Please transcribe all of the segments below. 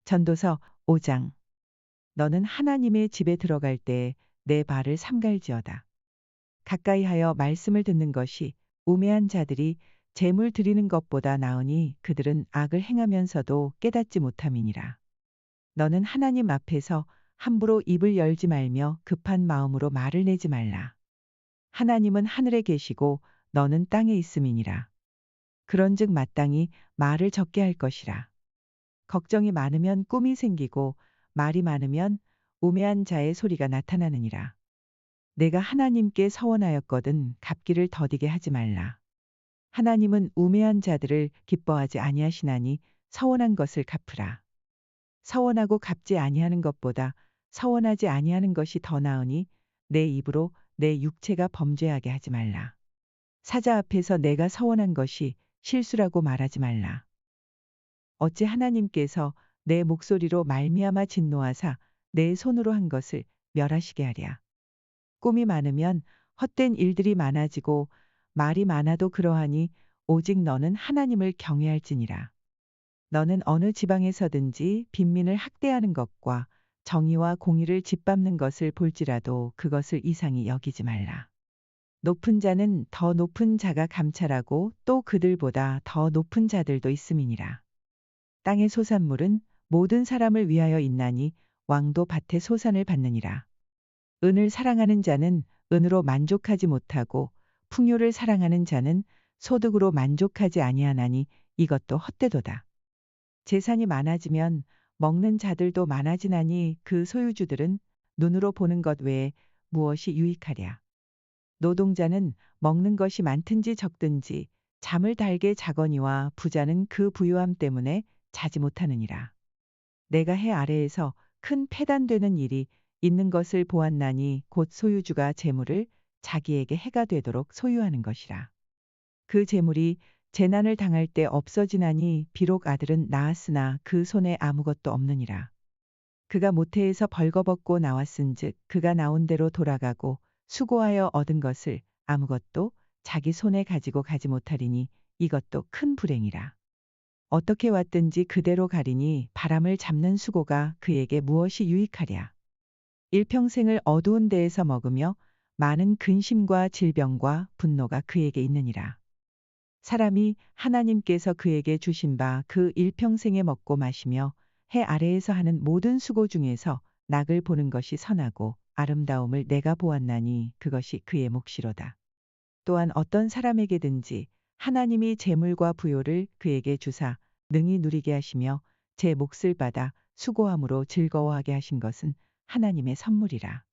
전도서 5장. 너는 하나님의 집에 들어갈 때에 내 발을 삼갈지어다. 가까이 하여 말씀을 듣는 것이 우매한 자들이 재물 드리는 것보다 나으니 그들은 악을 행하면서도 깨닫지 못함이니라. 너는 하나님 앞에서 함부로 입을 열지 말며 급한 마음으로 말을 내지 말라. 하나님은 하늘에 계시고 너는 땅에 있음이니라. 그런즉 마땅히 말을 적게 할 것이라. 걱정이 많으면 꿈이 생기고 말이 많으면 우매한 자의 소리가 나타나느니라. 내가 하나님께 서원하였거든 갚기를 더디게 하지 말라. 하나님은 우매한 자들을 기뻐하지 아니하시나니 서원한 것을 갚으라. 서원하고 갚지 아니하는 것보다 서원하지 아니하는 것이 더 나으니 내 입으로 내 육체가 범죄하게 하지 말라. 사자 앞에서 내가 서원한 것이 실수라고 말하지 말라. 어찌 하나님께서 내 목소리로 말미암아 진노하사 내 손으로 한 것을 멸하시게 하랴. 꿈이 많으면 헛된 일들이 많아지고 말이 많아도 그러하니 오직 너는 하나님을 경외할지니라. 너는 어느 지방에서든지 빈민을 학대하는 것과 정의와 공의를 짓밟는 것을 볼지라도 그것을 이상히 여기지 말라. 높은 자는 더 높은 자가 감찰하고 또 그들보다 더 높은 자들도 있음이니라. 땅의 소산물은 모든 사람을 위하여 있나니 왕도 밭의 소산을 받느니라. 은을 사랑하는 자는 은으로 만족하지 못하고 풍요를 사랑하는 자는 소득으로 만족하지 아니하나니 이것도 헛되도다. 재산이 많아지면 먹는 자들도 많아지나니 그 소유주들은 눈으로 보는 것 외에 무엇이 유익하랴. 노동자는 먹는 것이 많든지 적든지 잠을 달게 자거니와 부자는 그 부유함 때문에 자지 못하느니라. 내가 해 아래에서 큰 패단되는 일이 있는 것을 보았나니 곧 소유주가 재물을 자기에게 해가 되도록 소유하는 것이라. 그 재물이 재난을 당할 때 없어지나니 비록 아들은 낳았으나 그 손에 아무것도 없느니라. 그가 모태에서 벌거벗고 나왔은즉 그가 나온 대로 돌아가고 수고하여 얻은 것을 아무것도 자기 손에 가지고 가지 못하리니 이것도 큰 불행이라. 어떻게 왔든지 그대로 가리니 바람을 잡는 수고가 그에게 무엇이 유익하랴. 일평생을 어두운 데에서 먹으며 많은 근심과 질병과 분노가 그에게 있느니라. 사람이 하나님께서 그에게 주신 바 그 일평생에 먹고 마시며 해 아래에서 하는 모든 수고 중에서 낙을 보는 것이 선하고 아름다움을 내가 보았나니 그것이 그의 몫이로다. 또한 어떤 사람에게든지 하나님이 재물과 부요를 그에게 주사 능히 누리게 하시며 제 몫을 받아 수고함으로 즐거워하게 하신 것은 하나님의 선물이라.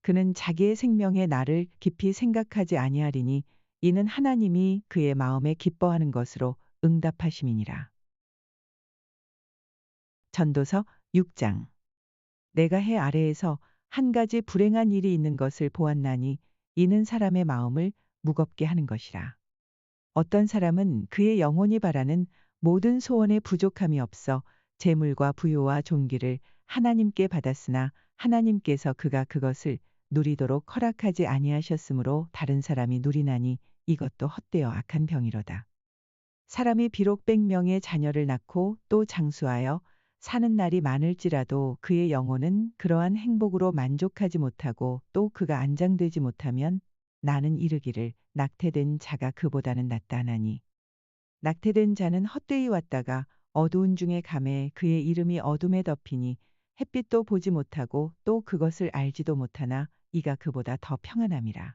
그는 자기의 생명의 날을 깊이 생각하지 아니하리니 이는 하나님이 그의 마음에 기뻐하는 것으로 응답하심이니라. 전도서 6장. 내가 해 아래에서 한 가지 불행한 일이 있는 것을 보았나니 이는 사람의 마음을 무겁게 하는 것이라. 어떤 사람은 그의 영혼이 바라는 모든 소원에 부족함이 없어 재물과 부요와 존귀를 하나님께 받았으나 하나님께서 그가 그것을 누리도록 허락하지 아니하셨으므로 다른 사람이 누리나니 이것도 헛되어 악한 병이로다. 사람이 비록 100명의 자녀를 낳고 또 장수하여 사는 날이 많을지라도 그의 영혼은 그러한 행복으로 만족하지 못하고 또 그가 안장되지 못하면 나는 이르기를 낙태된 자가 그보다는 낫다 하나니. 낙태된 자는 헛되이 왔다가 어두운 중에 감에 그의 이름이 어둠에 덮이니 햇빛도 보지 못하고 또 그것을 알지도 못하나 이가 그보다 더 평안함이라.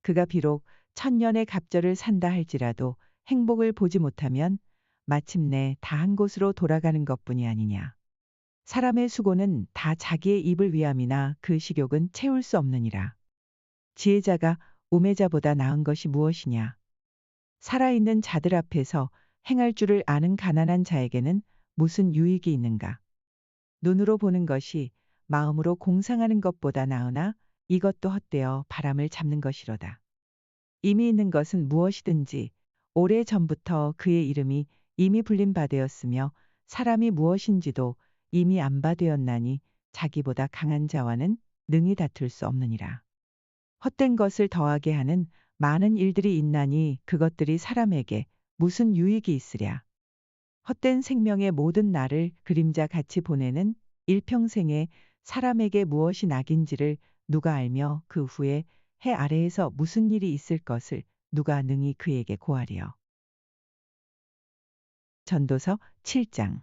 그가 비록 1000년의 갑절을 산다 할지라도 행복을 보지 못하면 마침내 다 한 곳으로 돌아가는 것뿐이 아니냐. 사람의 수고는 다 자기의 입을 위함이나 그 식욕은 채울 수 없느니라. 지혜자가 우매자보다 나은 것이 무엇이냐. 살아있는 자들 앞에서 행할 줄을 아는 가난한 자에게는 무슨 유익이 있는가. 눈으로 보는 것이 마음으로 공상하는 것보다 나으나 이것도 헛되어 바람을 잡는 것이로다. 이미 있는 것은 무엇이든지 오래 전부터 그의 이름이 이미 불린 바 되었으며 사람이 무엇인지도 이미 안 바 되었나니 자기보다 강한 자와는 능히 다툴 수 없느니라. 헛된 것을 더하게 하는 많은 일들이 있나니 그것들이 사람에게 무슨 유익이 있으랴. 헛된 생명의 모든 날을 그림자 같이 보내는 일평생에 사람에게 무엇이 낙인지를 누가 알며 그 후에 해 아래에서 무슨 일이 있을 것을 누가 능히 그에게 고하리요. 전도서 7장.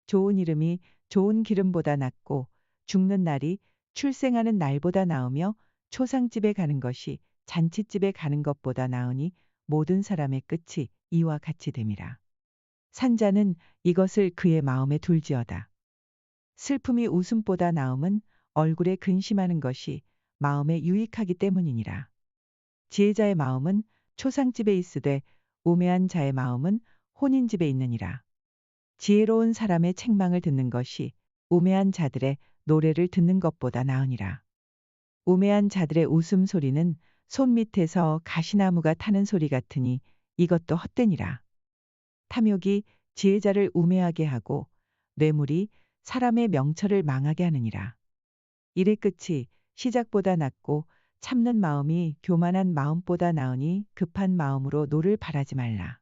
좋은 이름이 좋은 기름보다 낫고 죽는 날이 출생하는 날보다 나으며 초상집에 가는 것이 잔치집에 가는 것보다 나으니 모든 사람의 끝이 이와 같이 됨이라. 산자는 이것을 그의 마음에 둘지어다. 슬픔이 웃음보다 나음은 얼굴에 근심하는 것이 마음에 유익하기 때문이니라. 지혜자의 마음은 초상집에 있으되 우매한 자의 마음은 혼인집에 있느니라. 지혜로운 사람의 책망을 듣는 것이 우매한 자들의 노래를 듣는 것보다 나으니라. 우매한 자들의 웃음소리는 손 밑에서 가시나무가 타는 소리 같으니 이것도 헛되니라. 탐욕이 지혜자를 우매하게 하고 뇌물이 사람의 명철을 망하게 하느니라. 일의 끝이 시작보다 낫고 참는 마음이 교만한 마음보다 나으니 급한 마음으로 노를 바라지 말라.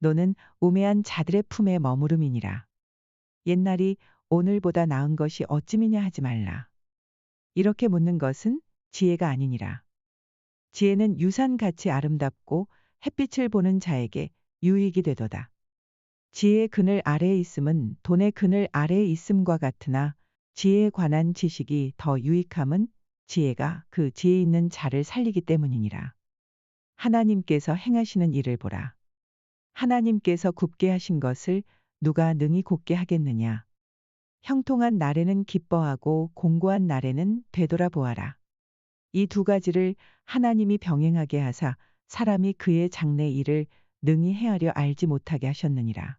노는 우매한 자들의 품에 머무름이니라. 옛날이 오늘보다 나은 것이 어찌미냐 하지 말라. 이렇게 묻는 것은 지혜가 아니니라. 지혜는 유산같이 아름답고 햇빛을 보는 자에게 유익이 되도다. 지혜의 그늘 아래에 있음은 돈의 그늘 아래에 있음과 같으나 지혜에 관한 지식이 더 유익함은 지혜가 그 지혜 있는 자를 살리기 때문이니라. 하나님께서 행하시는 일을 보라. 하나님께서 굽게 하신 것을 누가 능히 곧게 하겠느냐. 형통한 날에는 기뻐하고 공고한 날에는 되돌아보아라. 이 두 가지를 하나님이 병행하게 하사 사람이 그의 장래 일을 능히 헤아려 알지 못하게 하셨느니라.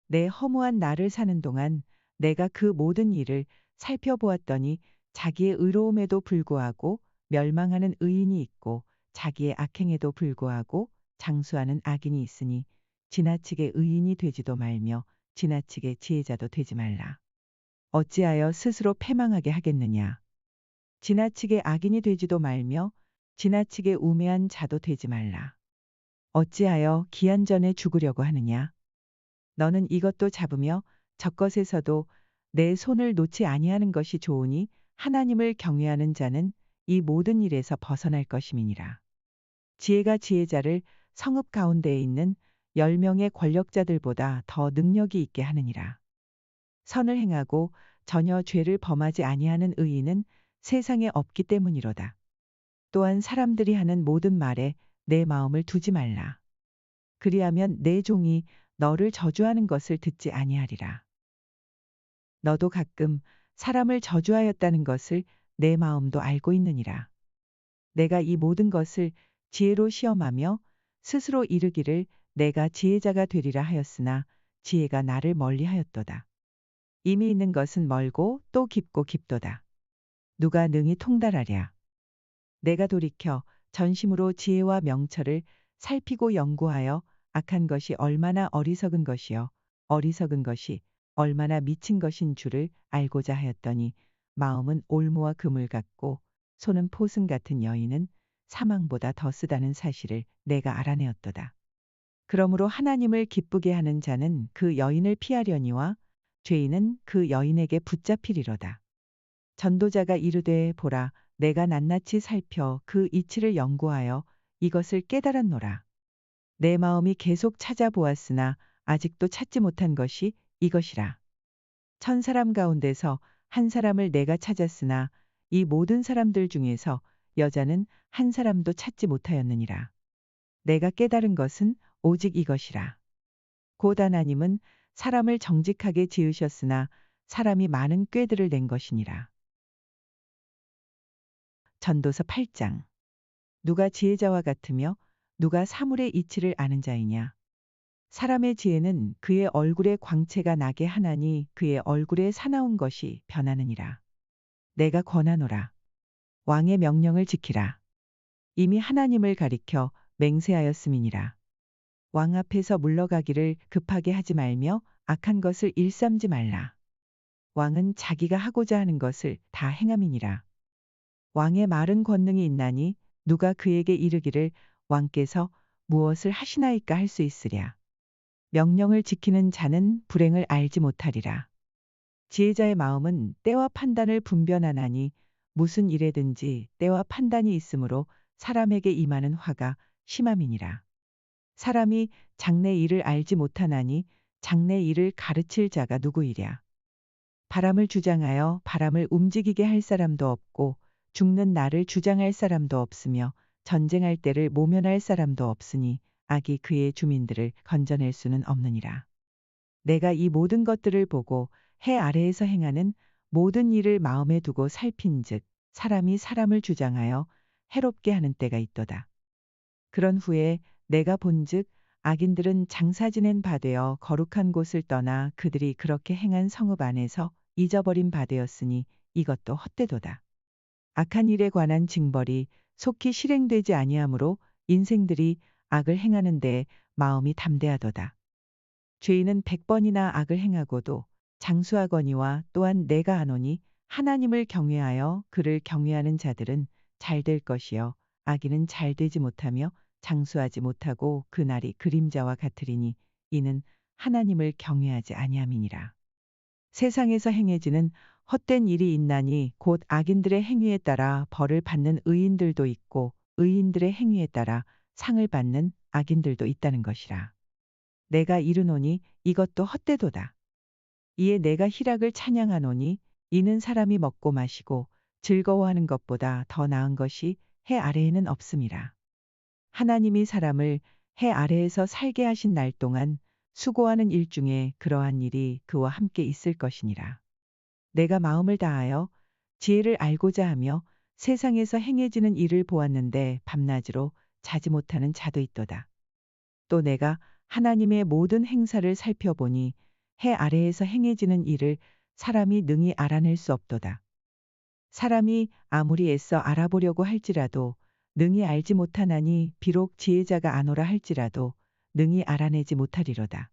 내 허무한 날을 사는 동안 내가 그 모든 일을 살펴보았더니 자기의 의로움에도 불구하고 멸망하는 의인이 있고 자기의 악행에도 불구하고 장수하는 악인이 있으니 지나치게 의인이 되지도 말며 지나치게 지혜자도 되지 말라. 어찌하여 스스로 패망하게 하겠느냐. 지나치게 악인이 되지도 말며 지나치게 우매한 자도 되지 말라. 어찌하여 기한 전에 죽으려고 하느냐. 너는 이것도 잡으며 저것에서도 내 손을 놓지 아니하는 것이 좋으니 하나님을 경외하는 자는 이 모든 일에서 벗어날 것임이니라. 지혜가 지혜자를 성읍 가운데에 있는 10명의 권력자들보다 더 능력이 있게 하느니라. 선을 행하고 전혀 죄를 범하지 아니하는 의인은 세상에 없기 때문이로다. 또한 사람들이 하는 모든 말에 내 마음을 두지 말라. 그리하면 내 종이 너를 저주하는 것을 듣지 아니하리라. 너도 가끔 사람을 저주하였다는 것을 내 마음도 알고 있느니라. 내가 이 모든 것을 지혜로 시험하며 스스로 이르기를 내가 지혜자가 되리라 하였으나 지혜가 나를 멀리하였도다. 이미 있는 것은 멀고 또 깊고 깊도다. 누가 능히 통달하랴. 내가 돌이켜 전심으로 지혜와 명철을 살피고 연구하여 악한 것이 얼마나 어리석은 것이요 어리석은 것이 얼마나 미친 것인 줄을 알고자 하였더니 마음은 올무와 그물 같고 손은 포승 같은 여인은 사망보다 더 쓰다는 사실을 내가 알아내었도다. 그러므로 하나님을 기쁘게 하는 자는 그 여인을 피하려니와 죄인은 그 여인에게 붙잡히리로다. 전도자가 이르되 보라 내가 낱낱이 살펴 그 이치를 연구하여 이것을 깨달았노라. 내 마음이 계속 찾아보았으나 아직도 찾지 못한 것이 이것이라. 1000사람 가운데서 한 사람을 내가 찾았으나 이 모든 사람들 중에서 여자는 한 사람도 찾지 못하였느니라. 내가 깨달은 것은 오직 이것이라. 곧 하나님은 사람을 정직하게 지으셨으나 사람이 많은 꾀들을 낸 것이니라. 전도서 8장. 누가 지혜자와 같으며 누가 사물의 이치를 아는 자이냐. 사람의 지혜는 그의 얼굴에 광채가 나게 하나니 그의 얼굴에 사나운 것이 변하느니라. 내가 권하노라. 왕의 명령을 지키라. 이미 하나님을 가리켜 맹세하였음이니라. 왕 앞에서 물러가기를 급하게 하지 말며 악한 것을 일삼지 말라. 왕은 자기가 하고자 하는 것을 다 행함이니라. 왕의 말은 권능이 있나니 누가 그에게 이르기를 왕께서 무엇을 하시나이까 할 수 있으랴. 명령을 지키는 자는 불행을 알지 못하리라. 지혜자의 마음은 때와 판단을 분별하나니 무슨 일에든지 때와 판단이 있으므로 사람에게 임하는 화가 심함이니라. 사람이 장래 일을 알지 못하나니 장래 일을 가르칠 자가 누구이랴. 바람을 주장하여 바람을 움직이게 할 사람도 없고 죽는 날을 주장할 사람도 없으며 전쟁할 때를 모면할 사람도 없으니 악이 그의 주민들을 건져낼 수는 없느니라. 내가 이 모든 것들을 보고 해 아래에서 행하는 모든 일을 마음에 두고 살핀즉 사람이 사람을 주장하여 해롭게 하는 때가 있도다. 그런 후에 내가 본즉 악인들은 장사 지낸 바 되어 거룩한 곳을 떠나 그들이 그렇게 행한 성읍 안에서 잊어버린 바 되었으니 이것도 헛되도다. 악한 일에 관한 징벌이 속히 실행되지 아니하므로 인생들이 악을 행하는 데에 마음이 담대하도다. 죄인은 100번이나 악을 행하고도 장수하거니와 또한 내가 아노니 하나님을 경외하여 그를 경외하는 자들은 잘 될 것이요 악인은 잘 되지 못하며 장수하지 못하고 그날이 그림자와 같으리니 이는 하나님을 경외하지 아니함이니라. 세상에서 행해지는 헛된 일이 있나니 곧 악인들의 행위에 따라 벌을 받는 의인들도 있고 의인들의 행위에 따라 상을 받는 악인들도 있다는 것이라. 내가 이르노니 이것도 헛되도다. 이에 내가 희락을 찬양하노니 이는 사람이 먹고 마시고 즐거워하는 것보다 더 나은 것이 해 아래에는 없음이라. 하나님이 사람을 해 아래에서 살게 하신 날 동안 수고하는 일 중에 그러한 일이 그와 함께 있을 것이니라. 내가 마음을 다하여 지혜를 알고자 하며 세상에서 행해지는 일을 보았는데 밤낮으로 자지 못하는 자도 있도다. 또 내가 하나님의 모든 행사를 살펴보니 해 아래에서 행해지는 일을 사람이 능히 알아낼 수 없도다. 사람이 아무리 애써 알아보려고 할지라도 능히 알지 못하나니 비록 지혜자가 아노라 할지라도 능히 알아내지 못하리로다.